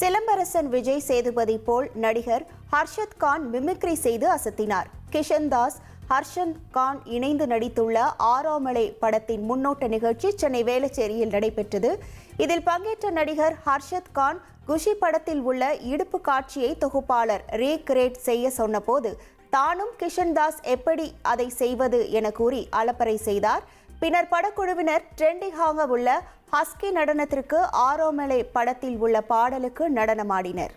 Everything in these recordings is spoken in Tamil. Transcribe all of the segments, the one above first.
சிலம்பரசன் விஜய் சேதுபதி போல் நடிகர் ஹர்ஷத் கான் மிமிக்ரி செய்து அசத்தினார். கிஷன் தாஸ், ஹர்ஷத் கான் இணைந்து நடித்துள்ள ஆரோமலை படத்தின் முன்னோட்ட நிகழ்ச்சி சென்னை வேளச்சேரியில் நடைபெற்றது. இதில் பங்கேற்ற நடிகர் ஹர்ஷத் கான் குஷி படத்தில் உள்ள இடுப்பு காட்சியை தொகுப்பாளர் ரீக்ரியேட் செய்ய சொன்னபோது தானும் கிஷன் தாஸ் எப்படி அதை செய்வது என கூறி அலப்பறை செய்தார். பின்னர் படக்குழுவினர் ட்ரெண்டிங்காக உள்ள ஹஸ்கி நடனத்திற்கு ஆரோமலை படத்தில் உள்ள பாடலுக்கு நடனமாடினர்.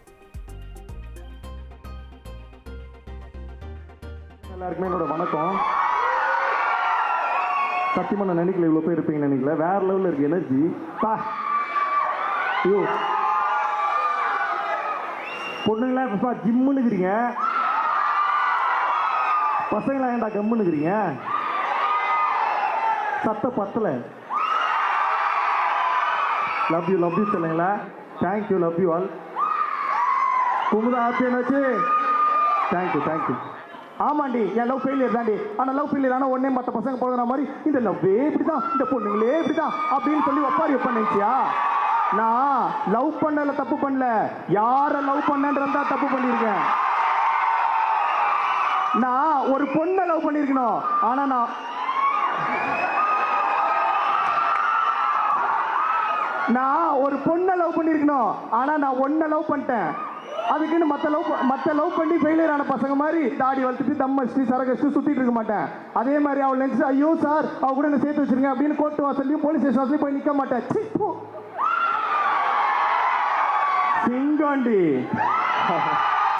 எல்லாருக்குமே என்னோட வணக்கம். சத்தியமா நான் நினைக்கல இவ்வளோ பேர் இருப்பீங்கன்னு நினைக்கல. வேற லெவலில் இருக்கு எனர்ஜி. ஐயோ பொண்ணுங்களா இப்போ ஜிம்முன்னு இருக்கிறீங்க, பசங்களா ஏன்டா கம்முன்னு இருக்கிறீங்க? சத்த பத்தலை. லவ் யூ சொல்லுங்களா? Thank you, love you all. Kumudha happy என்னாச்சு? தேங்க்யூ. ஆமாண்டி, என் லவ் ஃபெயிலியர் தாண்டி. ஆனால் லவ் ஃபெயிலியர் ஆனால் ஒன்னே மற்ற பசங்க போகிற மாதிரி இந்த லவ்வே இப்படி தான், இந்த பொண்ணுங்களே இப்படி தான் அப்படின்னு சொல்லி ஒப்பாரி வைப்பேன் நினைச்சியா? நான் லவ் பண்ணல, தப்பு பண்ணல. யாரை லவ் பண்ணன்றதா தப்பு பண்ணியிருக்கேன். நான் ஒரு பொண்ணை லவ் பண்ணியிருக்கணும். ஆனால் நான் ஒரு பொண்ணை லவ் பண்ணியிருக்கணும். ஆனால் நான் ஒன்றை லவ் பண்ணிட்டேன். அதுக்குன்னு மற்ற லவ் பண்ணி ஃபெயிலியர் ஆன பசங்க மாதிரி தாடி வளர்த்துட்டு தம் அடிச்சு சரகடிச்சு சுற்றிட்டு இருக்க மாட்டேன். அதே மாதிரி அவள் நினைச்சு ஐயோ சார் அவ கூட என்ன சேர்த்து வச்சிருங்க அப்படின்னு கோர்ட்டு வாசல்லையும் போலீஸ் ஸ்டேஷன் வாசலையும் போய் நிற்க மாட்டேன். சிங்காண்டி